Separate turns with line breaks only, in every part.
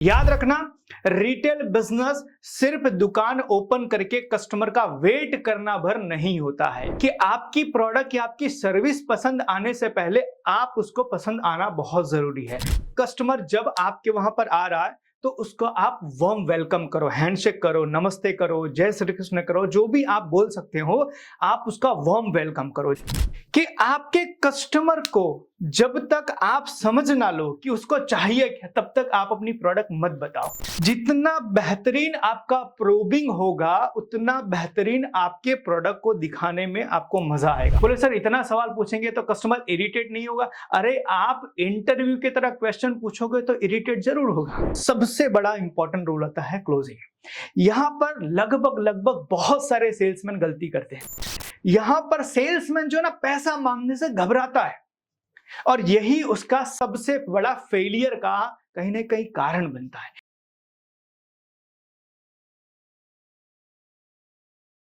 याद रखना, retail business सिर्फ दुकान ओपन करके कस्टमर का वेट करना भर नहीं होता है कि आपकी प्रोडक्ट या आपकी सर्विस पसंद आने से पहले आप उसको पसंद आना बहुत जरूरी है। कस्टमर जब आपके वहां पर आ रहा है तो उसको आप वार्म वेलकम करो, हैंडशेक करो, नमस्ते करो, जय श्री कृष्ण करो, जो भी आप बोल सकते हो, आप उसका वार्म वेलकम करो। कि आपके कस्टमर को जब तक आप समझ ना लो कि उसको चाहिए क्या, तब तक आप अपनी प्रोडक्ट मत बताओ। जितना बेहतरीन आपका प्रोबिंग होगा उतना बेहतरीन आपके प्रोडक्ट को दिखाने में आपको मजा आएगा। बोले सर इतना सवाल पूछेंगे तो कस्टमर इरिटेट नहीं होगा? अरे आप इंटरव्यू की तरह क्वेश्चन पूछोगे तो इरिटेट जरूर होगा। सबसे बड़ा इंपॉर्टेंट रूल आता है क्लोजिंग। यहां पर लगभग बहुत सारे सेल्समैन गलती करते हैं। यहां पर सेल्समैन जो ना पैसा मांगने से घबराता है और यही उसका सबसे बड़ा फेलियर का कहीं ना कहीं कारण बनता है।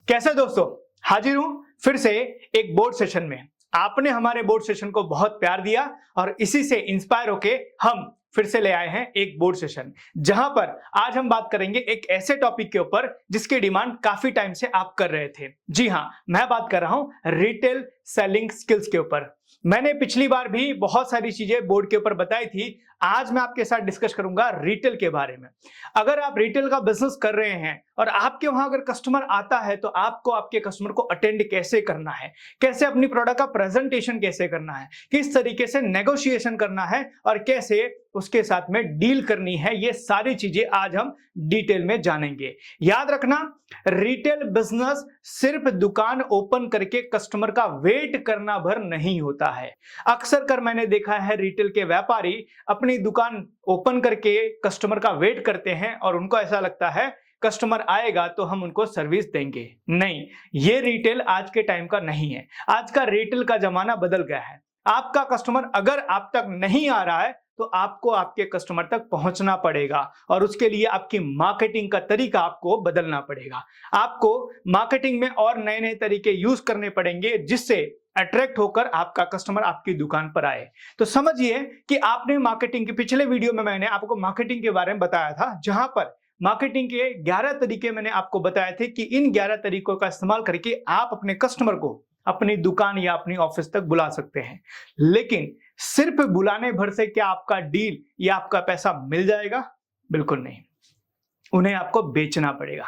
कैसे दोस्तों, हाजिर हूं फिर से एक बोर्ड सेशन में। आपने हमारे बोर्ड सेशन को बहुत प्यार दिया और इसी से इंस्पायर होके हम फिर से ले आए हैं एक बोर्ड सेशन, जहां पर आज हम बात करेंगे एक ऐसे टॉपिक के ऊपर जिसकी डिमांड काफी टाइम से आप कर रहे थे। जी हां, मैं बात कर रहा हूं रिटेल सेलिंग स्किल्स के ऊपर। मैंने पिछली बार भी बहुत सारी चीजें बोर्ड के ऊपर बताई थी। आज मैं आपके साथ डिस्कस करूंगा रिटेल के बारे में। अगर आप रिटेल का बिजनेस कर रहे हैं और आपके वहां अगर कस्टमर आता है तो आपको आपके कस्टमर को अटेंड कैसे करना है, कैसे अपनी प्रोडक्ट का प्रेजेंटेशन कैसे करना है, किस तरीके से नेगोशिएशन करना है और कैसे उसके साथ में डील करनी है, ये सारी चीजें आज हम डिटेल में जानेंगे। याद रखना, रिटेल बिजनेस सिर्फ दुकान ओपन करके कस्टमर का वेट करना भर नहीं होता है। अक्सर कर मैंने देखा है रिटेल के व्यापारी अपनी दुकान ओपन करके कस्टमर का वेट करते हैं और उनको ऐसा लगता है कस्टमर आएगा तो हम उनको सर्विस देंगे। नहीं, ये रिटेल आज के टाइम का नहीं है। आज का रिटेल का जमाना बदल गया है। आपका कस्टमर अगर आप तक नहीं आ रहा है तो आपको आपके कस्टमर तक पहुंचना पड़ेगा और उसके लिए आपकी मार्केटिंग का तरीका आपको बदलना पड़ेगा। आपको मार्केटिंग में और नए नए तरीके यूज करने पड़ेंगे जिससे अट्रैक्ट होकर आपका कस्टमर आपकी दुकान पर आए। तो समझिए कि आपने मार्केटिंग के पिछले वीडियो में मैंने आपको मार्केटिंग के बारे में बताया था, जहां पर मार्केटिंग के 11 तरीके मैंने आपको बताए थे कि इन 11 तरीकों का इस्तेमाल करके आप अपने कस्टमर को अपनी दुकान या अपनी ऑफिस तक बुला सकते हैं। लेकिन सिर्फ बुलाने भर से क्या आपका डील या आपका पैसा मिल जाएगा? बिल्कुल नहीं, उन्हें आपको बेचना पड़ेगा।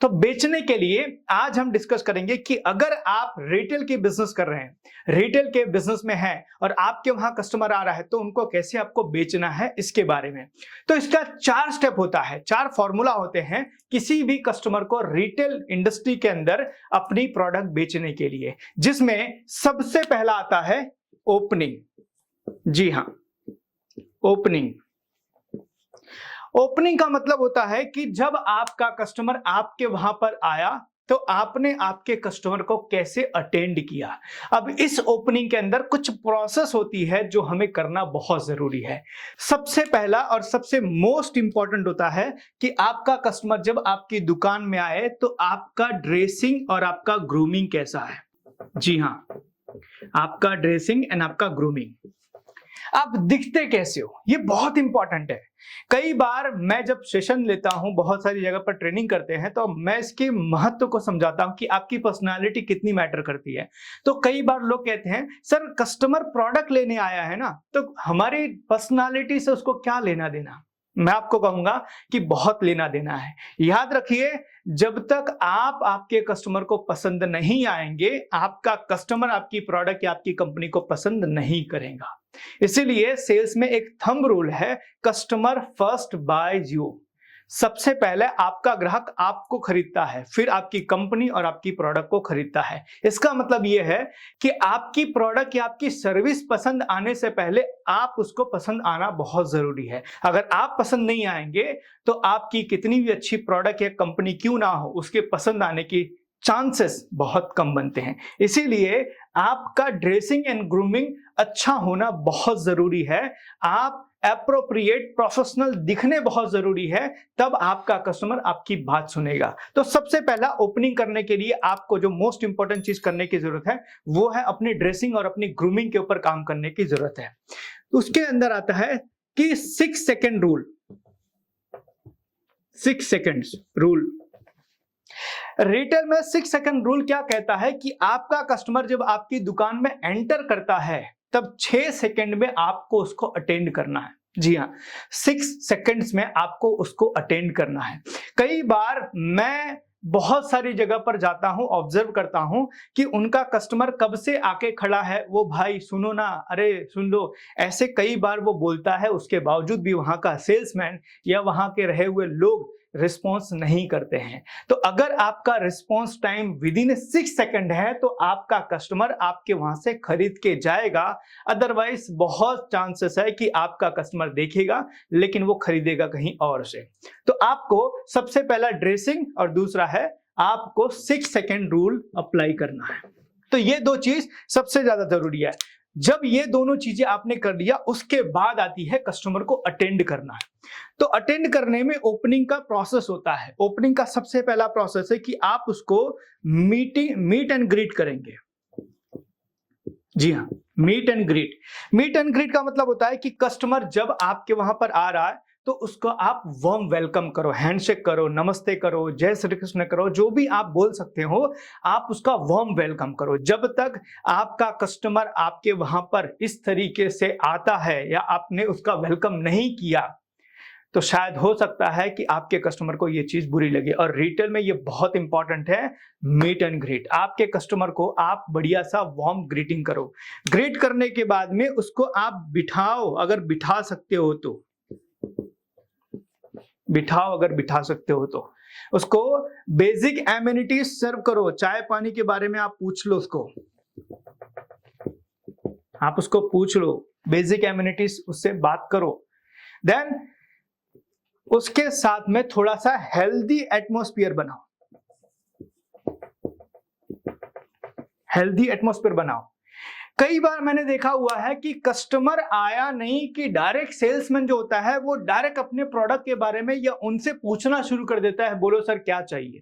तो बेचने के लिए आज हम डिस्कस करेंगे कि अगर आप रिटेल की बिजनेस कर रहे हैं, रिटेल के बिजनेस में हैं और आपके वहां कस्टमर आ रहा है तो उनको कैसे आपको बेचना है इसके बारे में। तो इसका 4 स्टेप होता है, 4 फॉर्मूला होते हैं किसी भी कस्टमर को रिटेल इंडस्ट्री के अंदर अपनी प्रोडक्ट बेचने के लिए, जिसमें सबसे पहला आता है ओपनिंग। जी हां, ओपनिंग। ओपनिंग का मतलब होता है कि जब आपका कस्टमर आपके वहां पर आया तो आपने आपके कस्टमर को कैसे अटेंड किया। अब इस ओपनिंग के अंदर कुछ प्रोसेस होती है जो हमें करना बहुत जरूरी है। सबसे पहला और सबसे मोस्ट इंपॉर्टेंट होता है कि आपका कस्टमर जब आपकी दुकान में आए तो आपका ड्रेसिंग और आपका ग्रूमिंग कैसा है। जी हां, आपका ड्रेसिंग एंड आपका ग्रूमिंग। आप दिखते कैसे हो, ये बहुत इंपॉर्टेंट है। कई बार मैं जब सेशन लेता हूं, बहुत सारी जगह पर ट्रेनिंग करते हैं, तो मैं इसके महत्व को समझाता हूं कि आपकी पर्सनालिटी कितनी मैटर करती है। तो कई बार लोग कहते हैं सर कस्टमर प्रोडक्ट लेने आया है ना, तो हमारी पर्सनालिटी से उसको क्या लेना देना। मैं आपको कहूंगा कि बहुत लेना देना है। याद रखिए, जब तक आप आपके कस्टमर को पसंद नहीं आएंगे, आपका कस्टमर आपकी प्रोडक्ट या आपकी कंपनी को पसंद नहीं करेगा। इसीलिए सेल्स में एक थंब रूल है, कस्टमर फर्स्ट बायज यू। सबसे पहले आपका ग्राहक आपको खरीदता है, फिर आपकी कंपनी और आपकी प्रोडक्ट को खरीदता है। इसका मतलब यह है कि आपकी प्रोडक्ट या आपकी सर्विस पसंद आने से पहले आप उसको पसंद आना बहुत जरूरी है। अगर आप पसंद नहीं आएंगे तो आपकी कितनी भी अच्छी प्रोडक्ट या कंपनी क्यों ना हो, उसके पसंद आने की चांसेस बहुत कम बनते हैं। इसीलिए आपका ड्रेसिंग एंड ग्रूमिंग अच्छा होना बहुत जरूरी है। आप एप्रोप्रिएट प्रोफेशनल दिखने बहुत जरूरी है, तब आपका कस्टमर आपकी बात सुनेगा। तो सबसे पहला ओपनिंग करने के लिए आपको जो मोस्ट इंपॉर्टेंट चीज करने की जरूरत है वो है अपनी ड्रेसिंग और अपनी ग्रूमिंग के ऊपर काम करने की जरूरत है। तो उसके अंदर आता है कि 6 second rule. 6 seconds rule. Retail में 6 सेकंड रूल क्या कहता है कि आपका कस्टमर जब आपकी दुकान में एंटर करता है तब 6 सेकंड में आपको उसको अटेंड करना है। जी हाँ, 6 सेकंड्स में आपको उसको अटेंड करना है। कई बार मैं बहुत सारी जगह पर जाता हूं, ऑब्जर्व करता हूं कि उनका कस्टमर कब से आके खड़ा है, वो भाई सुनो ना, अरे सुन लो, ऐसे कई बार वो बोलता है। उसके बावजूद भी वहां का सेल्समैन या वहां के रहे हुए लोग रिस्पॉन्स नहीं करते हैं। तो अगर आपका response time with in 6 second है तो आपका कस्टमर आपके वहां से खरीद के जाएगा। अदरवाइज बहुत चांसेस है कि आपका कस्टमर देखेगा लेकिन वो खरीदेगा कहीं और से। तो आपको सबसे पहला ड्रेसिंग और दूसरा है आपको 6 सेकंड रूल अप्लाई करना है। तो ये दो चीज सबसे ज्यादा जरूरी है। जब ये दोनों चीजें आपने कर लिया उसके बाद आती है कस्टमर को अटेंड करना है। तो अटेंड करने में ओपनिंग का प्रोसेस होता है। ओपनिंग का सबसे पहला प्रोसेस है कि आप उसको मीट एंड ग्रीट करेंगे। जी हाँ, meet and greet. Meet and greet का मतलब होता है कि कस्टमर जब आपके वहां पर आ रहा है तो उसको आप वार्म वेलकम करो, हैंडशेक करो, नमस्ते करो, जय श्री कृष्ण करो, जो भी आप बोल सकते हो, आप उसका वार्म वेलकम करो। जब तक आपका कस्टमर आपके वहां पर इस तरीके से आता है या आपने उसका वेलकम नहीं किया तो शायद हो सकता है कि आपके कस्टमर को ये चीज बुरी लगे। और रिटेल में ये बहुत इंपॉर्टेंट है, मीट एंड ग्रीट। आपके कस्टमर को आप बढ़िया सा वार्म ग्रीटिंग करो। ग्रीट करने के बाद में उसको आप बिठाओ, अगर बिठा सकते हो तो बिठाओ, अगर बिठा सकते हो तो उसको बेसिक एमिनिटीज सर्व करो। चाय पानी के बारे में आप पूछ लो उसको, आप उसको पूछ लो, बेसिक एमिनिटीज उससे बात करो। देन उसके साथ में थोड़ा सा हेल्दी एटमॉस्फेयर बनाओ, हेल्दी एटमॉस्फेयर बनाओ। कई बार मैंने देखा हुआ है कि कस्टमर आया नहीं कि डायरेक्ट सेल्समैन जो होता है वो डायरेक्ट अपने प्रोडक्ट के बारे में या उनसे पूछना शुरू कर देता है, बोलो सर क्या चाहिए।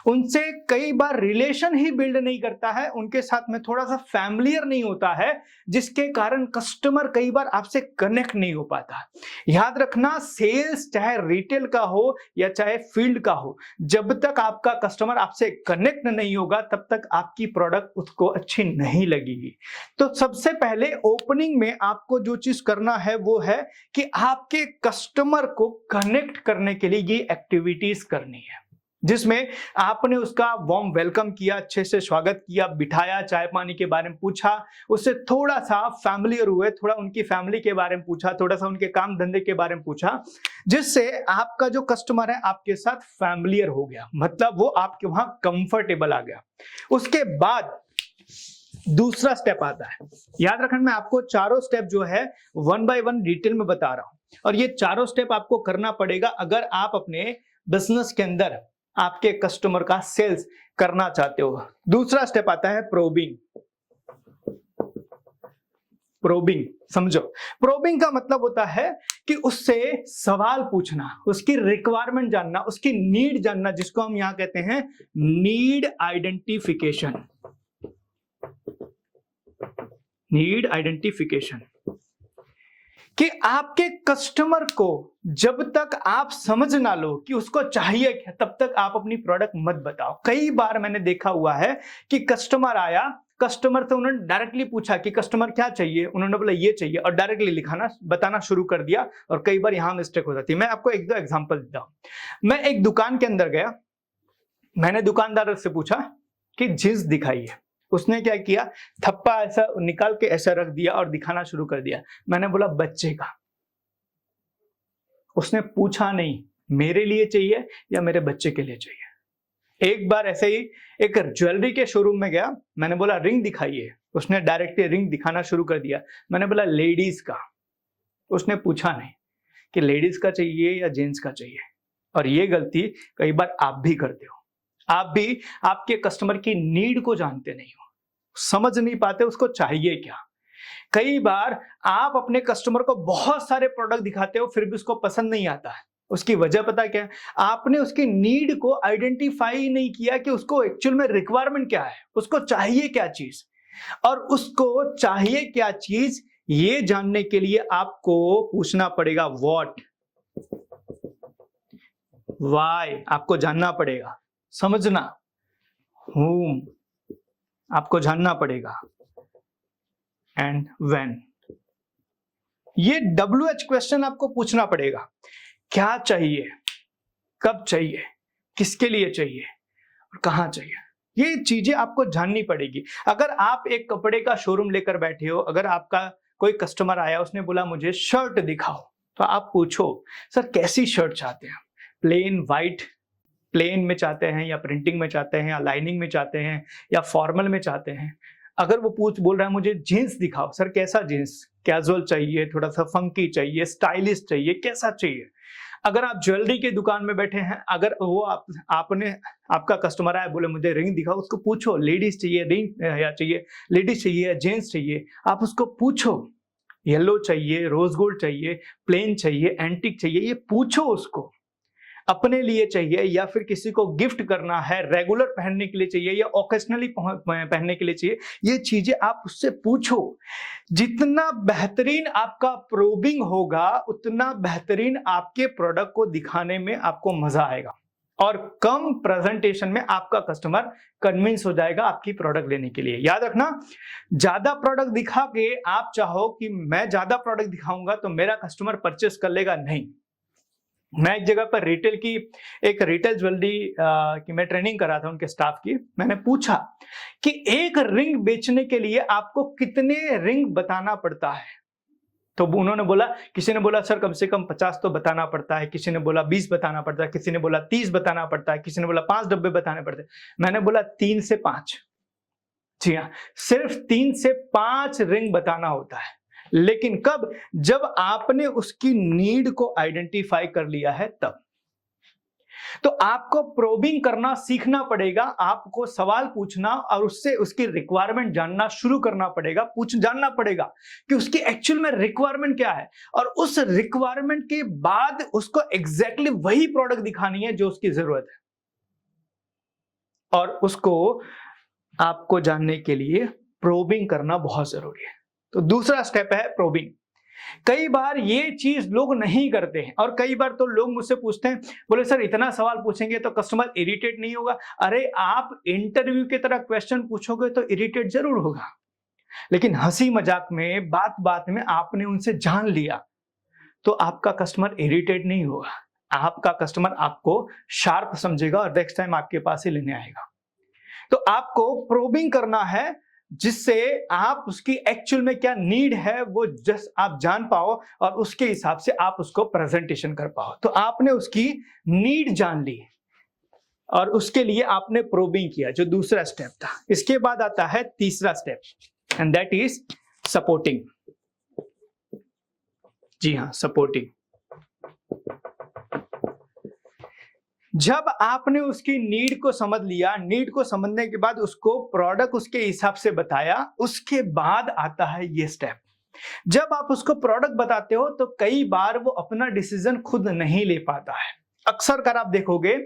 उनसे कई बार रिलेशन ही बिल्ड नहीं करता है, उनके साथ में थोड़ा सा फैमिलियर नहीं होता है, जिसके कारण कस्टमर कई बार आपसे कनेक्ट नहीं हो पाता। याद रखना, सेल्स चाहे रिटेल का हो या चाहे फील्ड का हो, जब तक आपका कस्टमर आपसे कनेक्ट नहीं होगा तब तक आपकी प्रोडक्ट उसको अच्छी नहीं लगेगी। तो सबसे पहले ओपनिंग में आपको जो चीज करना है वो है कि आपके कस्टमर को कनेक्ट करने के लिए ये एक्टिविटीज करनी है, जिसमें आपने उसका वार्म वेलकम किया, अच्छे से स्वागत किया, बिठाया, चाय पानी के बारे में पूछा, उससे थोड़ा सा फैमिलियर हुए, थोड़ा उनकी फैमिली के बारे में पूछा, थोड़ा सा उनके काम धंधे के बारे में पूछा, जिससे आपका जो कस्टमर है आपके साथ फैमिलियर हो गया, मतलब वो आपके वहां कंफर्टेबल आ गया। उसके बाद दूसरा स्टेप आता है। याद रखना, मैं आपको चारों स्टेप जो है 1 बाय 1 डिटेल में बता रहा हूं और ये चारों स्टेप आपको करना पड़ेगा अगर आप अपने बिजनेस के अंदर आपके कस्टमर का सेल्स करना चाहते हो। दूसरा स्टेप आता है प्रोबिंग। प्रोबिंग समझो, प्रोबिंग का मतलब होता है कि उससे सवाल पूछना, उसकी रिक्वायरमेंट जानना, उसकी नीड जानना, जिसको हम यहां कहते हैं नीड आइडेंटिफिकेशन। नीड आइडेंटिफिकेशन कि आपके कस्टमर को जब तक आप समझ ना लो कि उसको चाहिए क्या, तब तक आप अपनी प्रोडक्ट मत बताओ। कई बार मैंने देखा हुआ है कि कस्टमर आया, कस्टमर से उन्होंने डायरेक्टली पूछा कि कस्टमर क्या चाहिए, उन्होंने बोला ये चाहिए और डायरेक्टली लिखाना बताना शुरू कर दिया और कई बार यहां मिस्टेक हो जाती है। मैं आपको एक दो एग्जांपल देता हूं। मैं एक दुकान के अंदर गया, मैंने दुकानदार से पूछा कि जींस दिखाइए। उसने क्या किया, थप्पा ऐसा निकाल के ऐसा रख दिया और दिखाना शुरू कर दिया। मैंने बोला बच्चे का। उसने पूछा नहीं मेरे लिए चाहिए या मेरे बच्चे के लिए चाहिए। एक बार ऐसे ही एक ज्वेलरी के शोरूम में गया, मैंने बोला रिंग दिखाइए, उसने डायरेक्टली रिंग दिखाना शुरू कर दिया। मैंने बोला लेडीज का, उसने पूछा नहीं कि लेडीज का चाहिए या जेंट्स का चाहिए। और ये गलती कई बार आप भी करते हो। आप भी आपके कस्टमर की नीड को जानते नहीं हो, समझ नहीं पाते उसको चाहिए क्या। कई बार आप अपने कस्टमर को बहुत सारे प्रोडक्ट दिखाते हो फिर भी उसको पसंद नहीं आता है। उसकी वजह पता क्या है, आपने उसकी नीड को आइडेंटिफाई नहीं किया कि उसको एक्चुअल में रिक्वायरमेंट क्या है, उसको चाहिए क्या चीज। और उसको चाहिए क्या चीज ये जानने के लिए आपको पूछना पड़ेगा व्हाट। वाई आपको जानना पड़ेगा, समझना, whom आपको जानना पड़ेगा, एंड when ये WH क्वेश्चन आपको पूछना पड़ेगा। क्या चाहिए, कब चाहिए, किसके लिए चाहिए और कहां चाहिए, ये चीजें आपको जाननी पड़ेगी। अगर आप एक कपड़े का शोरूम लेकर बैठे हो, अगर आपका कोई कस्टमर आया, उसने बोला मुझे शर्ट दिखाओ, तो आप पूछो सर कैसी शर्ट चाहते हैं, प्लेन वाइट प्लेन में चाहते हैं या प्रिंटिंग में चाहते हैं या लाइनिंग में चाहते हैं या फॉर्मल में चाहते हैं। अगर वो बोल रहा है मुझे जीन्स दिखाओ, सर कैसा जीन्स, कैजुअल चाहिए, थोड़ा सा फंकी चाहिए, स्टाइलिश चाहिए, कैसा चाहिए। अगर आप ज्वेलरी के दुकान में बैठे हैं, अगर वो आपका कस्टमर आया बोले मुझे रिंग दिखाओ, उसको पूछो लेडीज चाहिए रिंग या चाहिए, लेडीज चाहिए या जेंट्स चाहिए, आप उसको पूछो येलो चाहिए, रोज गोल्ड चाहिए, प्लेन चाहिए, एंटिक चाहिए, ये पूछो उसको। अपने लिए चाहिए या फिर किसी को गिफ्ट करना है, रेगुलर पहनने के लिए चाहिए या ओकेजनली पहनने के लिए चाहिए, ये चीजें आप उससे पूछो। जितना बेहतरीन आपका प्रोबिंग होगा, उतना बेहतरीन आपके प्रोडक्ट को दिखाने में आपको मजा आएगा और कम प्रेजेंटेशन में आपका कस्टमर कन्विंस हो जाएगा आपकी प्रोडक्ट लेने के लिए। याद रखना, ज्यादा प्रोडक्ट दिखा के आप चाहो कि मैं ज्यादा प्रोडक्ट दिखाऊंगा तो मेरा कस्टमर परचेस कर लेगा, नहीं। मैं एक जगह पर एक रिटेल ज्वेलरी की मैं ट्रेनिंग कर रहा था उनके स्टाफ की। मैंने पूछा कि एक रिंग बेचने के लिए आपको कितने रिंग बताना पड़ता है, तो उन्होंने बोला, किसी ने बोला सर कम से कम 50 तो बताना पड़ता है, किसी ने बोला 20 बताना पड़ता है, किसी ने बोला 30 बताना पड़ता है, किसी ने बोला 5 डब्बे बताने पड़ते हैं। मैंने बोला 3 से 5। जी हाँ, सिर्फ 3 से 5 रिंग बताना होता है। लेकिन कब, जब आपने उसकी नीड को आइडेंटिफाई कर लिया है तब। तो आपको प्रोबिंग करना सीखना पड़ेगा, आपको सवाल पूछना और उससे उसकी रिक्वायरमेंट जानना शुरू करना पड़ेगा, जानना पड़ेगा कि उसकी एक्चुअल में रिक्वायरमेंट क्या है, और उस रिक्वायरमेंट के बाद उसको एग्जैक्टली वही प्रोडक्ट दिखानी है जो उसकी जरूरत है। और उसको आपको जानने के लिए प्रोबिंग करना बहुत जरूरी है। तो दूसरा स्टेप है प्रोबिंग। कई बार ये चीज लोग नहीं करते हैं और कई बार तो लोग मुझसे पूछते हैं, बोले सर इतना सवाल पूछेंगे तो कस्टमर इरिटेट नहीं होगा? अरे आप इंटरव्यू की तरह क्वेश्चन पूछोगे तो इरिटेट जरूर होगा, लेकिन हंसी मजाक में बात बात में आपने उनसे जान लिया तो आपका कस्टमर इरिटेट नहीं होगा। आपका कस्टमर आपको शार्प समझेगा और नेक्स्ट टाइम आपके पास ही लेने आएगा। तो आपको प्रोबिंग करना है जिससे आप उसकी एक्चुअल में क्या नीड है वो जस्ट आप जान पाओ और उसके हिसाब से आप उसको प्रेजेंटेशन कर पाओ। तो आपने उसकी नीड जान ली और उसके लिए आपने प्रोबिंग किया, जो दूसरा स्टेप था। इसके बाद आता है तीसरा step and that is supporting. जी हाँ, सपोर्टिंग। जब आपने उसकी नीड को समझ लिया, नीड को समझने के बाद उसको प्रोडक्ट उसके हिसाब से बताया, उसके बाद आता है ये स्टेप। जब आप उसको प्रोडक्ट बताते हो तो कई बार वो अपना डिसीजन खुद नहीं ले पाता है। अक्सर कर आप देखोगे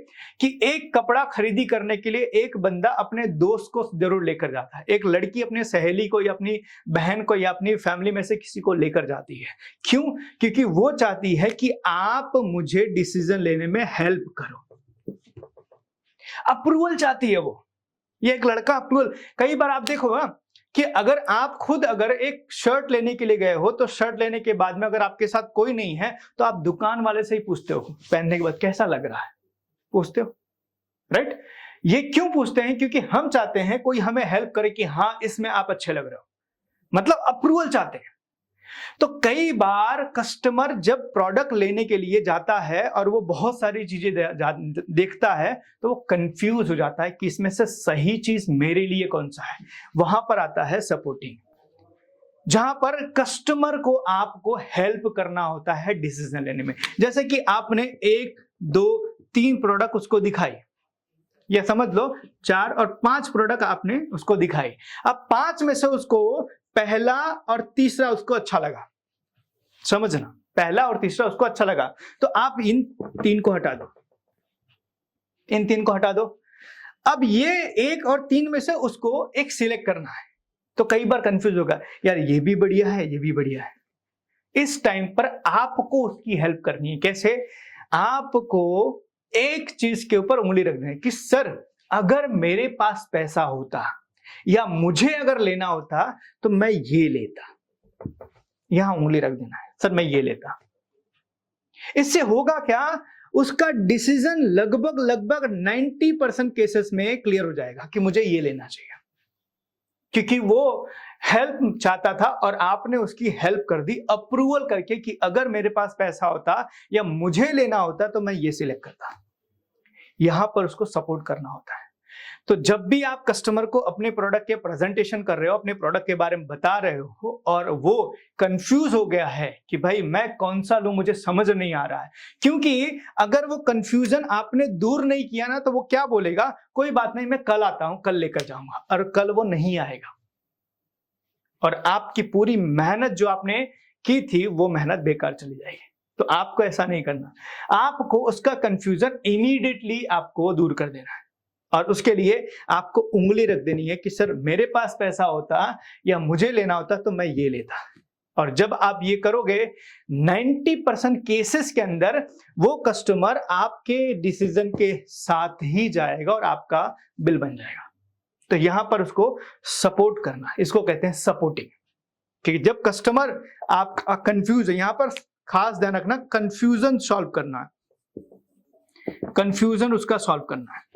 कि एक कपड़ा खरीदी करने के लिए एक बंदा अपने दोस्त को जरूर लेकर जाता है, एक लड़की अपने सहेली को या अपनी बहन को या अपनी फैमिली में से किसी को लेकर जाती है। क्यों? क्योंकि वो चाहती है कि आप मुझे डिसीजन लेने में हेल्प करो, अप्रूवल चाहती है वो। ये एक लड़का अप्रूवल, कई बार आप देखो कि अगर आप खुद अगर एक शर्ट लेने के लिए गए हो तो शर्ट लेने के बाद में अगर आपके साथ कोई नहीं है तो आप दुकान वाले से ही पूछते हो पहनने के बाद कैसा लग रहा है, पूछते हो, राइट? ये क्यों पूछते हैं? क्योंकि हम चाहते हैं कोई हमें हेल्प करे कि हाँ इसमें आप अच्छे लग रहे हो, मतलब अप्रूवल चाहते हैं। तो कई बार कस्टमर जब प्रोडक्ट लेने के लिए जाता है और वो बहुत सारी चीजें देखता है तो वो कंफ्यूज हो जाता है कि इसमें से सही चीज मेरे लिए कौन सा है। वहां पर आता है सपोर्टिंग, जहां पर कस्टमर को आपको हेल्प करना होता है डिसीजन लेने में। जैसे कि आपने 1, 2, 3 प्रोडक्ट उसको दिखाई, ये समझ लो 4 और 5 प्रोडक्ट आपने उसको दिखाई। अब 5 में से उसको पहला और तीसरा उसको अच्छा लगा, समझना, पहला और तीसरा उसको अच्छा लगा, तो आप इन 3 को हटा दो, इन 3 को हटा दो। अब ये 1 और 3 में से उसको एक सिलेक्ट करना है, तो कई बार कंफ्यूज होगा, यार ये भी बढ़िया है, ये भी बढ़िया है। इस टाइम पर आपको उसकी हेल्प करनी है। कैसे? आपको एक चीज के ऊपर उंगली रख दें कि सर अगर मेरे पास पैसा होता या मुझे अगर लेना होता तो मैं ये लेता। यहां उंगली रख देना है, सर मैं ये लेता। इससे होगा क्या, उसका डिसीजन लगभग 90% केसेस में क्लियर हो जाएगा कि मुझे ये लेना चाहिए, क्योंकि वो हेल्प चाहता था और आपने उसकी हेल्प कर दी अप्रूवल करके कि अगर मेरे पास पैसा होता या मुझे लेना होता तो मैं ये सिलेक्ट करता। यहां पर उसको सपोर्ट करना होता है। तो जब भी आप कस्टमर को अपने प्रोडक्ट के प्रेजेंटेशन कर रहे हो, अपने प्रोडक्ट के बारे में बता रहे हो और वो कंफ्यूज हो गया है कि भाई मैं कौन सा लूं, मुझे समझ नहीं आ रहा है, क्योंकि अगर वो कंफ्यूजन आपने दूर नहीं किया ना तो वो क्या बोलेगा, कोई बात नहीं मैं कल आता हूं, कल लेकर जाऊंगा, और कल वो नहीं आएगा और आपकी पूरी मेहनत जो आपने की थी वो मेहनत बेकार चली जाएगी। तो आपको ऐसा नहीं करना, आपको उसका कंफ्यूजन इमीडिएटली आपको दूर कर देना है और उसके लिए आपको उंगली रख देनी है कि सर मेरे पास पैसा होता या मुझे लेना होता तो मैं ये लेता। और जब आप ये करोगे 90% केसेस के अंदर वो कस्टमर आपके डिसीजन के साथ ही जाएगा और आपका बिल बन जाएगा। तो यहां पर उसको सपोर्ट करना, इसको कहते हैं सपोर्टिंग। कि जब कस्टमर आपका कंफ्यूज है, यहां पर खास ध्यान रखना, कंफ्यूजन सॉल्व करना है, कंफ्यूजन उसका सॉल्व करना है।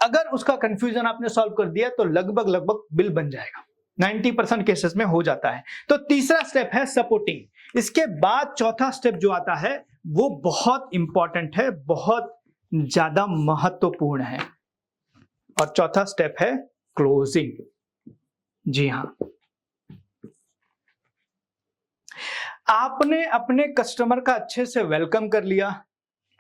अगर उसका कंफ्यूजन आपने सॉल्व कर दिया तो लगभग बिल बन जाएगा, 90% केसेस में हो जाता है। तो तीसरा स्टेप है सपोर्टिंग। इसके बाद चौथा स्टेप जो आता है वो बहुत इंपॉर्टेंट है, बहुत ज्यादा महत्वपूर्ण है, और चौथा स्टेप है क्लोजिंग। जी हां, आपने अपने कस्टमर का अच्छे से वेलकम कर लिया,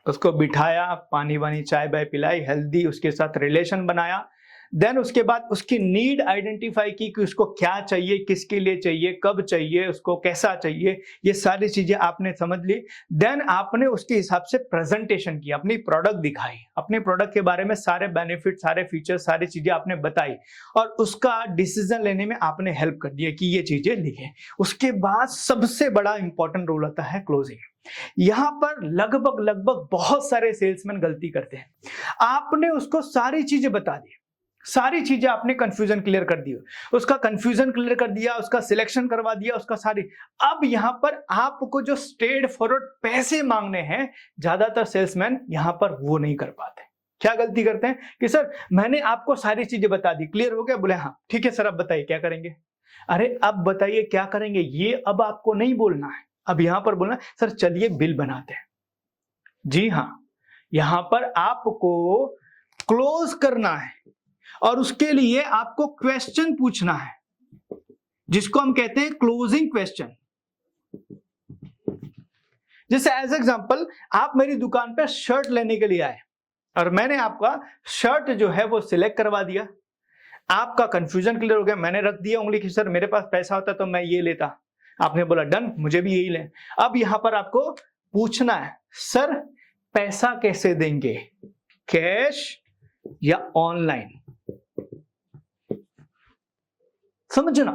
उसको बिठाया, पानी वानी चाय बाय पिलाई, हेल्दी उसके साथ रिलेशन बनाया, देन उसके बाद उसकी नीड आइडेंटिफाई की कि उसको क्या चाहिए, किसके लिए चाहिए, कब चाहिए, उसको कैसा चाहिए, ये सारी चीजें आपने समझ ली। देन आपने उसके हिसाब से प्रेजेंटेशन की, अपनी प्रोडक्ट दिखाई, अपने प्रोडक्ट के बारे में सारे बेनिफिट, सारे फीचर्स, सारी चीजें आपने बताई और उसका डिसीजन लेने में आपने हेल्प कर दिया कि ये चीजें लिखे। उसके बाद सबसे बड़ा इंपॉर्टेंट रोल आता है क्लोजिंग। यहां पर लगभग बहुत सारे सेल्समैन गलती करते हैं। आपने उसको सारी चीजें बता दी, सारी चीजें आपने कंफ्यूजन क्लियर कर दी, उसका कंफ्यूजन क्लियर कर दिया, उसका सिलेक्शन करवा दिया, उसका सारी। अब यहां पर आपको जो स्ट्रेट फॉरवर्ड पैसे मांगने हैं, ज्यादातर सेल्समैन यहां पर वो नहीं कर पाते। क्या गलती करते हैं कि सर मैंने आपको सारी चीजें बता दी, क्लियर हो गया, बोले हाँ ठीक है सर अब बताइए क्या करेंगे। अरे अब बताइए क्या करेंगे, ये अब आपको नहीं बोलना है, अब यहां पर बोलना सर चलिए बिल बनाते हैं। जी हां, यहां पर आपको क्लोज करना है और उसके लिए आपको क्वेश्चन पूछना है, जिसको हम कहते हैं क्लोजिंग क्वेश्चन। जैसे एज एग्जांपल आप मेरी दुकान पे शर्ट लेने के लिए आए और मैंने आपका शर्ट जो है वो सिलेक्ट करवा दिया, आपका कंफ्यूजन क्लियर हो गया, मैंने रख दिया उंगली कि सर मेरे पास पैसा होता तो मैं ये लेता, आपने बोला डन, मुझे भी यही ले। अब यहां पर आपको पूछना है सर पैसा कैसे देंगे, कैश या ऑनलाइन। समझना,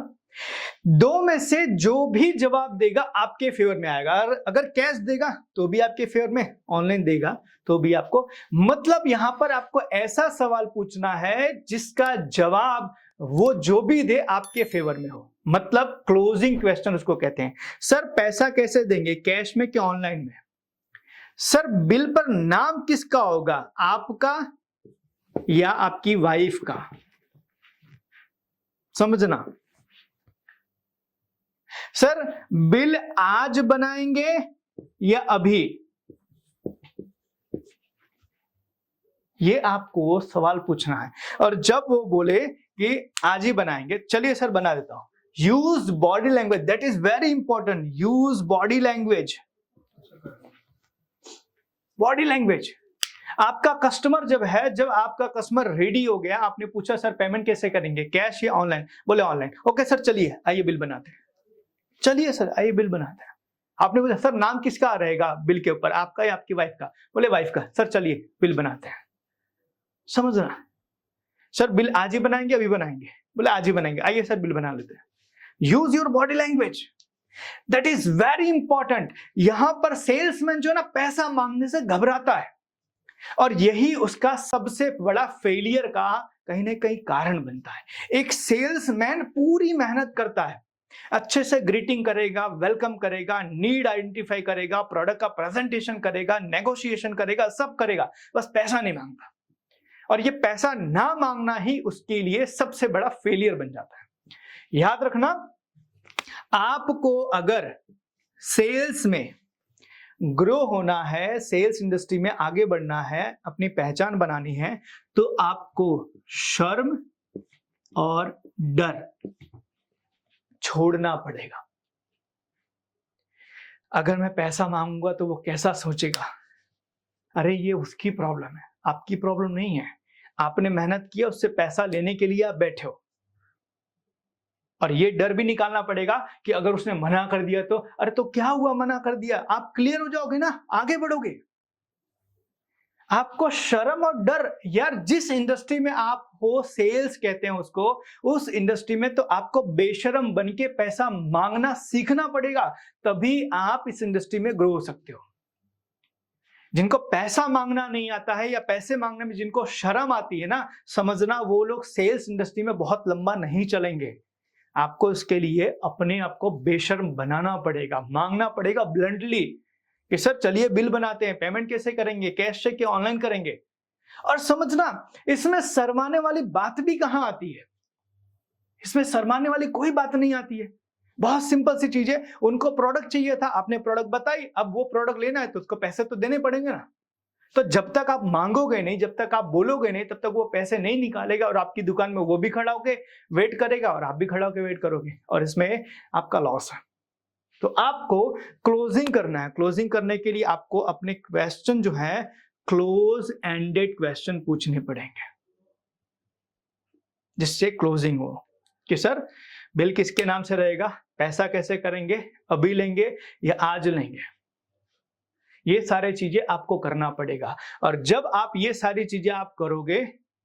दो में से जो भी जवाब देगा आपके फेवर में आएगा। अगर कैश देगा तो भी आपके फेवर में, ऑनलाइन देगा तो भी आपको। मतलब यहां पर आपको ऐसा सवाल पूछना है जिसका जवाब वो जो भी दे आपके फेवर में हो। मतलब क्लोजिंग क्वेश्चन उसको कहते हैं। सर पैसा कैसे देंगे, कैश में कि ऑनलाइन में। सर बिल पर नाम किसका होगा, आपका या आपकी वाइफ का। समझना, सर बिल आज बनाएंगे या अभी, ये आपको सवाल पूछना है। और जब वो बोले कि आज ही बनाएंगे, चलिए सर बना देता हूं। Use body language, that is very important. Use body language, body language. आपका कस्टमर जब है, जब आपका कस्टमर रेडी हो गया, आपने पूछा सर पेमेंट कैसे करेंगे, कैश या ऑनलाइन, बोले ऑनलाइन। ओके सर चलिए आइए बिल बनाते हैं, चलिए सर आइए बिल बनाते हैं। आपने बोला सर नाम किसका रहेगा बिल के ऊपर, आपका या आपकी वाइफ का, बोले वाइफ का। सर चलिए बिल बनाते हैं। समझना, सर बिल आज ही बनाएंगे अभी बनाएंगे, बोले आज ही बनाएंगे, आइए सर बिल बना लेते हैं। Use your body language, that is very important. यहां पर सेल्समैन जो ना पैसा मांगने से घबराता है, और यही उसका सबसे बड़ा फेलियर का कहीं ना कहीं कारण बनता है। एक सेल्समैन पूरी मेहनत करता है, अच्छे से ग्रीटिंग करेगा, वेलकम करेगा, नीड आइडेंटिफाई करेगा, प्रोडक्ट का प्रेजेंटेशन करेगा, नेगोशिएशन करेगा, सब करेगा, बस पैसा नहीं मांगता। और ये पैसा ना मांगना ही उसके लिए सबसे बड़ा फेलियर बन जाता है। याद रखना, आपको अगर सेल्स में ग्रो होना है, सेल्स इंडस्ट्री में आगे बढ़ना है, अपनी पहचान बनानी है, तो आपको शर्म और डर छोड़ना पड़ेगा। अगर मैं पैसा मांगूंगा तो वो कैसा सोचेगा, अरे ये उसकी प्रॉब्लम है, आपकी प्रॉब्लम नहीं है। आपने मेहनत किया, उससे पैसा लेने के लिए आप बैठे हो। और ये डर भी निकालना पड़ेगा कि अगर उसने मना कर दिया तो, अरे तो क्या हुआ, मना कर दिया, आप क्लियर हो जाओगे ना, आगे बढ़ोगे। आपको शर्म और डर, यार जिस इंडस्ट्री में आप हो, सेल्स कहते हैं उसको, उस इंडस्ट्री में तो आपको बेशरम बन के पैसा मांगना सीखना पड़ेगा, तभी आप इस इंडस्ट्री में ग्रो हो सकते हो। जिनको पैसा मांगना नहीं आता है या पैसे मांगने में जिनको शर्म आती है ना, समझना वो लोग सेल्स इंडस्ट्री में बहुत लंबा नहीं चलेंगे। आपको इसके लिए अपने आप को बेशर्म बनाना पड़ेगा, मांगना पड़ेगा ब्लंटली कि सर चलिए बिल बनाते हैं, पेमेंट कैसे करेंगे, कैश चेक या ऑनलाइन करेंगे। और समझना, इसमें शर्माने वाली बात भी कहां आती है, इसमें शर्माने वाली कोई बात नहीं आती है। बहुत सिंपल सी चीज है, उनको प्रोडक्ट चाहिए था, आपने प्रोडक्ट बताई, अब वो प्रोडक्ट लेना है तो उसको पैसे तो देने पड़ेंगे ना। तो जब तक आप मांगोगे नहीं, जब तक आप बोलोगे नहीं, तब तक वो पैसे नहीं निकालेगा, और आपकी दुकान में वो भी खड़ा होके वेट करेगा और आप भी खड़ा होके वेट करोगे, और इसमें आपका लॉस है। तो आपको क्लोजिंग करना है। क्लोजिंग करने के लिए आपको अपने क्वेश्चन जो है क्लोज एंडेड क्वेश्चन पूछने पड़ेंगे, जिससे क्लोजिंग हो कि सर बिल किसके नाम से रहेगा, पैसा कैसे करेंगे, अभी लेंगे या आज लेंगे। ये सारी चीजें आपको करना पड़ेगा। और जब आप ये सारी चीजें आप करोगे,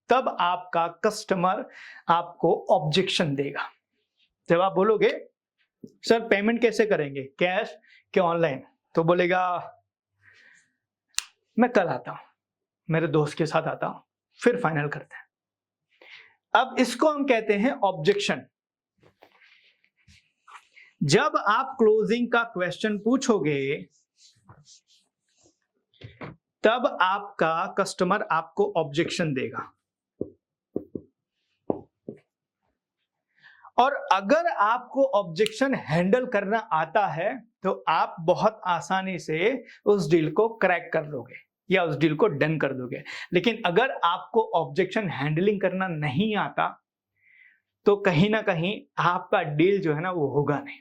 तब आपका कस्टमर आपको ऑब्जेक्शन देगा। जब आप बोलोगे सर पेमेंट कैसे करेंगे, कैश के ऑनलाइन, तो बोलेगा मैं कल आता हूं, मेरे दोस्त के साथ आता हूं, फिर फाइनल करते हैं। अब इसको हम कहते हैं ऑब्जेक्शन। जब आप क्लोजिंग का क्वेश्चन पूछोगे, तब आपका कस्टमर आपको ऑब्जेक्शन देगा। और अगर आपको ऑब्जेक्शन हैंडल करना आता है, तो आप बहुत आसानी से उस डील को क्रैक कर लोगे या उस डील को डन कर दोगे। लेकिन अगर आपको ऑब्जेक्शन हैंडलिंग करना नहीं आता, तो कहीं ना कहीं आपका डील जो है ना वो होगा नहीं,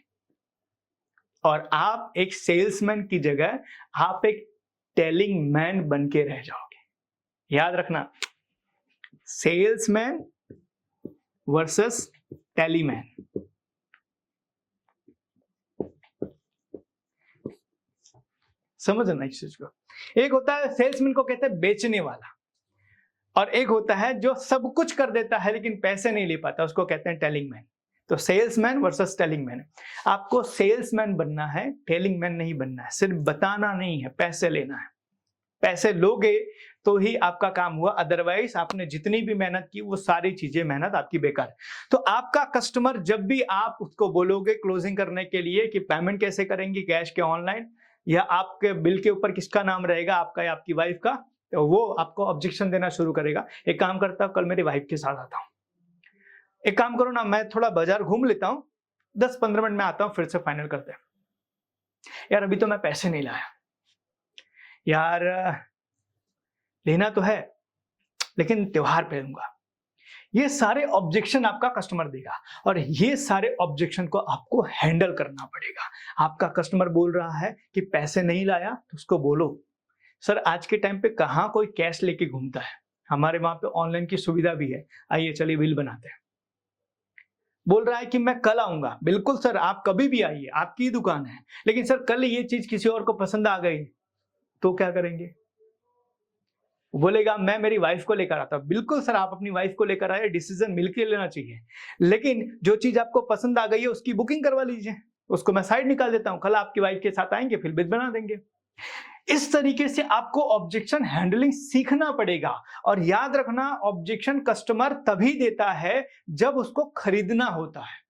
और आप एक सेल्समैन की जगह आप एक टेलिंग मैन बन के रह जाओगे। याद रखना, सेल्समैन वर्सेस टेलीमैन। समझना इस चीज को। एक होता है सेल्समैन को कहते हैं बेचने वाला, और एक होता है जो सब कुछ कर देता है लेकिन पैसे नहीं ले पाता, उसको कहते हैं टेलिंग मैन। तो सेल्समैन वर्सेस टेलिंग मैन। आपको सेल्समैन बनना है, टेलिंग मैन नहीं बनना है। सिर्फ बताना नहीं है, पैसे लेना है। पैसे लोगे तो ही आपका काम हुआ, अदरवाइज आपने जितनी भी मेहनत की वो सारी चीजें मेहनत आपकी बेकार है। तो आपका कस्टमर, जब भी आप उसको बोलोगे क्लोजिंग करने के लिए कि पेमेंट कैसे करेंगे, कैश के ऑनलाइन, या आपके बिल के ऊपर किसका नाम रहेगा, आपका या आपकी वाइफ का, तो वो आपको ऑब्जेक्शन देना शुरू करेगा। एक काम करता हूं, कल मेरी वाइफ के साथ आता हूं, एक काम करो ना, मैं थोड़ा बाजार घूम लेता हूं, 10-15 मिनट में आता हूं, फिर से फाइनल करते हैं। यार अभी तो मैं पैसे नहीं लाया, यार लेना तो है लेकिन त्योहार पे लूंगा। ये सारे ऑब्जेक्शन आपका कस्टमर देगा, और ये सारे ऑब्जेक्शन को आपको हैंडल करना पड़ेगा। आपका कस्टमर बोल रहा है कि पैसे नहीं लाया, तो उसको बोलो सर आज के टाइम पे कहाँ कोई कैश लेके घूमता है, हमारे वहां पे ऑनलाइन की सुविधा भी है, आइए चलिए बिल बनाते हैं। बोल रहा है कि मैं कल आऊंगा, बिल्कुल सर आप कभी भी आइए, आपकी दुकान है, लेकिन सर कल ये चीज किसी और को पसंद आ गई तो क्या करेंगे? बोलेगा मैं मेरी वाइफ को लेकर आता हूं। बिल्कुल सर आप अपनी वाइफ को लेकर आए, डिसीजन मिलकर लेना चाहिए, लेकिन जो चीज आपको पसंद आ गई है उसकी बुकिंग करवा लीजिए, उसको मैं साइड निकाल देता हूं, कल आपकी वाइफ के साथ आएंगे फिर बिल बना देंगे। इस तरीके से आपको ऑब्जेक्शन हैंडलिंग सीखना पड़ेगा। और याद रखना, ऑब्जेक्शन कस्टमर तभी देता है जब उसको खरीदना होता है,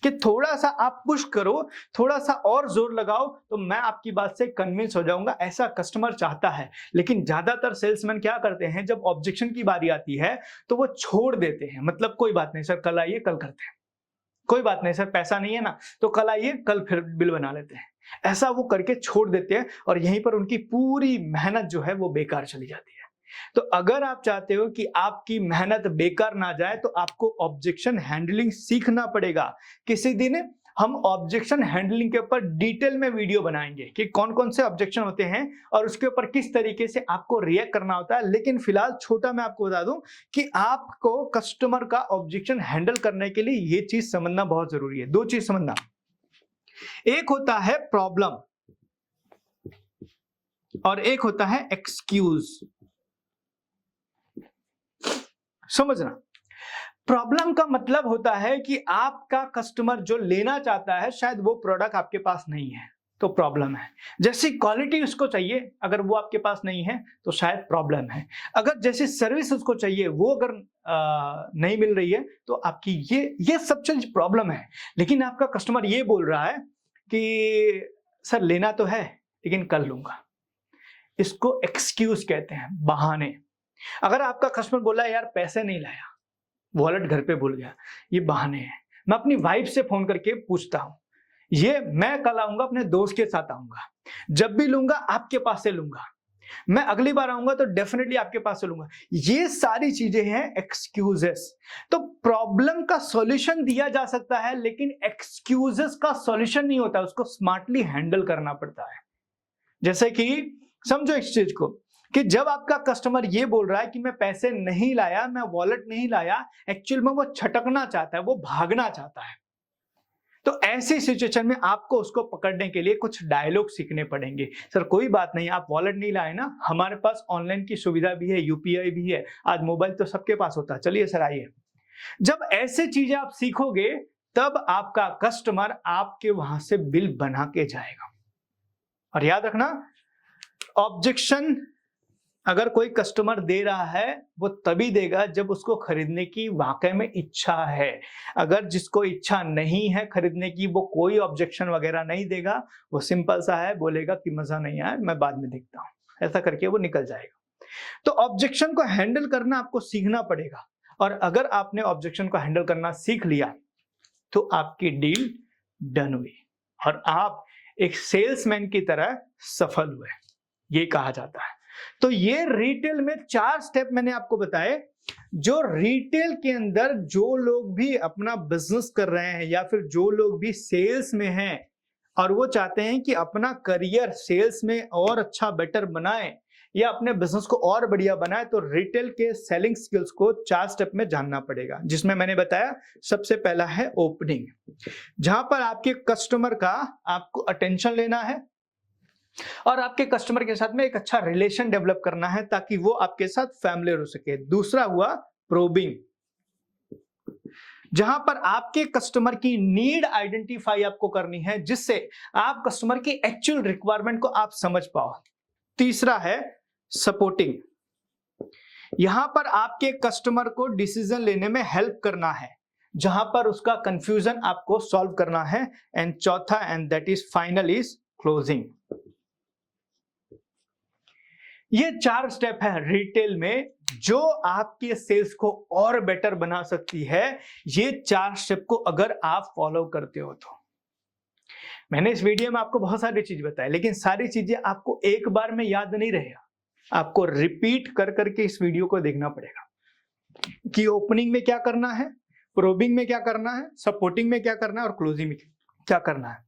कि थोड़ा सा आप पुश करो, थोड़ा सा और जोर लगाओ तो मैं आपकी बात से कन्विंस हो जाऊंगा, ऐसा कस्टमर चाहता है। लेकिन ज्यादातर सेल्समैन क्या करते हैं, जब ऑब्जेक्शन की बारी आती है तो वो छोड़ देते हैं, मतलब कोई बात नहीं सर, कल आइए कल करते हैं, कोई बात नहीं सर, पैसा नहीं है ना तो कल आइए कल फिर बिल बना लेते हैं, ऐसा वो करके छोड़ देते हैं और यहीं पर उनकी पूरी मेहनत जो है वो बेकार चली जाती है। तो अगर आप चाहते हो कि आपकी मेहनत बेकार ना जाए तो आपको ऑब्जेक्शन हैंडलिंग सीखना पड़ेगा। किसी दिन हम ऑब्जेक्शन हैंडलिंग के ऊपर डिटेल में वीडियो बनाएंगे कि कौन कौन से ऑब्जेक्शन होते हैं और उसके ऊपर किस तरीके से आपको रिएक्ट करना होता है। लेकिन फिलहाल छोटा मैं आपको बता दूं कि आपको कस्टमर का ऑब्जेक्शन हैंडल करने के लिए ये चीज समझना बहुत जरूरी है। दो चीज समझना, एक होता है प्रॉब्लम और एक होता है एक्सक्यूज। समझना, प्रॉब्लम का मतलब होता है कि आपका कस्टमर जो लेना चाहता है शायद वो प्रोडक्ट आपके पास नहीं है, तो प्रॉब्लम है। जैसी क्वालिटी उसको चाहिए अगर वो आपके पास नहीं है तो शायद प्रॉब्लम है। अगर जैसी सर्विस उसको चाहिए वो अगर नहीं मिल रही है तो आपकी ये सब चीज प्रॉब्लम है। लेकिन आपका कस्टमर ये बोल रहा है कि सर लेना तो है लेकिन कल लूंगा, इसको एक्सक्यूज कहते हैं, बहाने। अगर आपका कस्टमर बोला यार पैसे नहीं लाया, वॉलेट घर पे भूल गया, ये बहाने हैं। मैं अपनी वाइफ से फोन करके पूछता हूं, ये मैं कल आऊंगा अपने दोस्त के साथ आऊंगा, जब भी लूंगा आपके पास से लूंगा, मैं अगली बार आऊंगा तो डेफिनेटली आपके पास से लूंगा। ये सारी चीजें हैं एक्सक्यूजेस। तो प्रॉब्लम का सॉल्यूशन दिया जा सकता है लेकिन एक्सक्यूजेस का सॉल्यूशन नहीं होता, उसको स्मार्टली हैंडल करना पड़ता है। जैसे कि समझो इस चीज को कि जब आपका कस्टमर ये बोल रहा है कि मैं पैसे नहीं लाया, मैं वॉलेट नहीं लाया, एक्चुअल में वो छटकना चाहता है, वो भागना चाहता है, तो ऐसी सिचुएशन में आपको उसको पकड़ने के लिए कुछ डायलॉग सीखने पड़ेंगे। सर कोई बात नहीं, आप वॉलेट नहीं लाए ना, हमारे पास ऑनलाइन की सुविधा भी है, यूपीआई भी है, आज मोबाइल तो सबके पास होता है, चलिए सर आइए। जब ऐसे चीजें आप सीखोगे तब आपका कस्टमर आपके वहां से बिल बना के जाएगा। और याद रखना, ऑब्जेक्शन अगर कोई कस्टमर दे रहा है वो तभी देगा जब उसको खरीदने की वाकई में इच्छा है। अगर जिसको इच्छा नहीं है खरीदने की वो कोई ऑब्जेक्शन वगैरह नहीं देगा, वो सिंपल सा है, बोलेगा कि मजा नहीं आया, मैं बाद में देखता हूं, ऐसा करके वो निकल जाएगा। तो ऑब्जेक्शन को हैंडल करना आपको सीखना पड़ेगा और अगर आपने ऑब्जेक्शन को हैंडल करना सीख लिया तो आपकी डील डन हुई और आप एक सेल्समैन की तरह सफल हुए, ये कहा जाता है। तो ये रिटेल में 4 स्टेप मैंने आपको बताए, जो रिटेल के अंदर जो लोग भी अपना बिजनेस कर रहे हैं या फिर जो लोग भी सेल्स में हैं और वो चाहते हैं कि अपना करियर सेल्स में और अच्छा बेटर बनाए या अपने बिजनेस को और बढ़िया बनाए, तो रिटेल के सेलिंग स्किल्स को 4 स्टेप में जानना पड़ेगा। जिसमें मैंने बताया सबसे पहला है ओपनिंग, जहां पर आपके कस्टमर का आपको अटेंशन लेना है और आपके कस्टमर के साथ में एक अच्छा रिलेशन डेवलप करना है ताकि वो आपके साथ फैमिलियर हो सके। दूसरा हुआ प्रोबिंग, जहां पर आपके कस्टमर की नीड आइडेंटिफाई आपको करनी है जिससे आप कस्टमर की एक्चुअल रिक्वायरमेंट को आप समझ पाओ। तीसरा है सपोर्टिंग, यहां पर आपके कस्टमर को डिसीजन लेने में हेल्प करना है जहां पर उसका कंफ्यूजन आपको सॉल्व करना है। एंड चौथा and that is final is closing. ये 4 स्टेप है रिटेल में जो आपके सेल्स को और बेटर बना सकती है। ये 4 स्टेप को अगर आप फॉलो करते हो तो, मैंने इस वीडियो में आपको बहुत सारी चीज बताई लेकिन सारी चीजें आपको एक बार में याद नहीं रहेगा, आपको रिपीट कर करके इस वीडियो को देखना पड़ेगा कि ओपनिंग में क्या करना है, प्रोबिंग में क्या करना है, सपोर्टिंग में क्या करना है और क्लोजिंग में क्या करना है।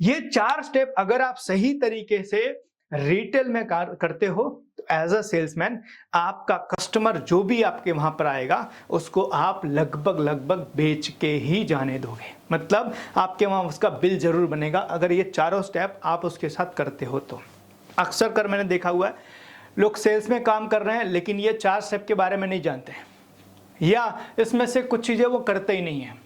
ये 4 स्टेप अगर आप सही तरीके से रिटेल में करते हो तो एज अ सेल्समैन आपका कस्टमर जो भी आपके वहां पर आएगा उसको आप लगभग बेच के ही जाने दोगे, मतलब आपके वहां उसका बिल जरूर बनेगा अगर ये चारों स्टेप आप उसके साथ करते हो तो। अक्सर कर मैंने देखा हुआ है लोग सेल्स में काम कर रहे हैं लेकिन ये 4 स्टेप के बारे में नहीं जानते या इसमें से कुछ चीजें वो करते ही नहीं है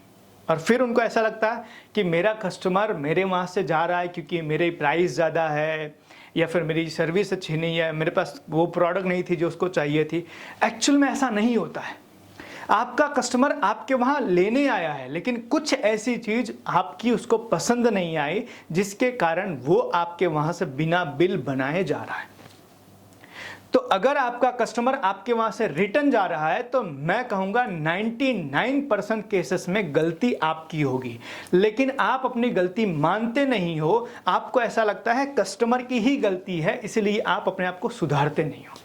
और फिर उनको ऐसा लगता है कि मेरा कस्टमर मेरे वहां से जा रहा है क्योंकि मेरे प्राइस ज़्यादा है या फिर मेरी सर्विस अच्छी नहीं है, मेरे पास वो प्रोडक्ट नहीं थी जो उसको चाहिए थी। एक्चुअल में ऐसा नहीं होता है। आपका कस्टमर आपके वहाँ लेने आया है, लेकिन कुछ ऐसी चीज़ आपकी उसको पसंद नहीं आई जिसके कारण वो आपके वहाँ से बिना बिल बनाए जा रहा है। तो अगर आपका कस्टमर आपके वहाँ से रिटर्न जा रहा है तो मैं कहूँगा 99% केसेस में गलती आपकी होगी, लेकिन आप अपनी गलती मानते नहीं हो। आपको ऐसा लगता है कस्टमर की ही गलती है, इसलिए आप अपने आप को सुधारते नहीं हो।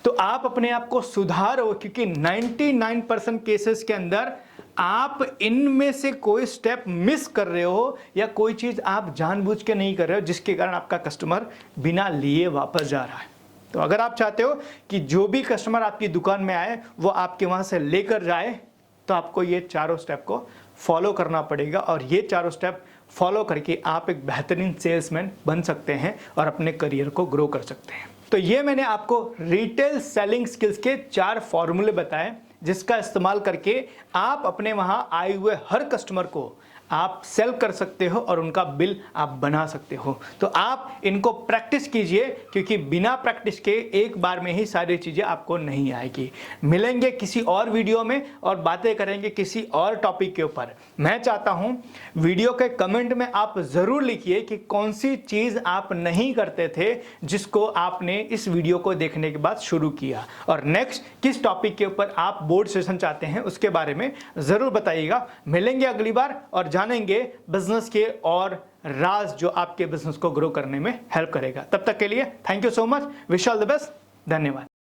तो आप अपने आप को सुधारो, क्योंकि 99% केसेस के अंदर आप इनमें से कोई स्टेप मिस कर रहे हो या कोई चीज़ आप जानबूझ के नहीं कर रहे हो जिसके कारण आपका कस्टमर बिना लिए वापस जा रहा है। तो अगर आप चाहते हो कि जो भी कस्टमर आपकी दुकान में आए वो आपके वहाँ से लेकर जाए, तो आपको ये चारों स्टेप को फॉलो करना पड़ेगा, और ये चारों स्टेप फॉलो करके आप एक बेहतरीन सेल्समैन बन सकते हैं और अपने करियर को ग्रो कर सकते हैं। तो ये मैंने आपको रिटेल सेलिंग स्किल्स के 4 फॉर्मूले बताए, जिसका इस्तेमाल करके आप अपने वहाँ आए हुए हर कस्टमर को आप सेल कर सकते हो और उनका बिल आप बना सकते हो। तो आप इनको प्रैक्टिस कीजिए, क्योंकि बिना प्रैक्टिस के एक बार में ही सारी चीज़ें आपको नहीं आएगी। मिलेंगे किसी और वीडियो में और बातें करेंगे किसी और टॉपिक के ऊपर। मैं चाहता हूँ वीडियो के कमेंट में आप ज़रूर लिखिए कि कौन सी चीज़ आप नहीं करते थे जिसको आपने इस वीडियो को देखने के बाद शुरू किया, और नेक्स्ट किस टॉपिक के ऊपर आप बोर्ड सेशन चाहते हैं उसके बारे में ज़रूर बताइएगा। मिलेंगे अगली बार और जानेंगे बिजनेस के और राज जो आपके बिजनेस को ग्रो करने में हेल्प करेगा। तब तक के लिए thank you so much, wish all the best, धन्यवाद।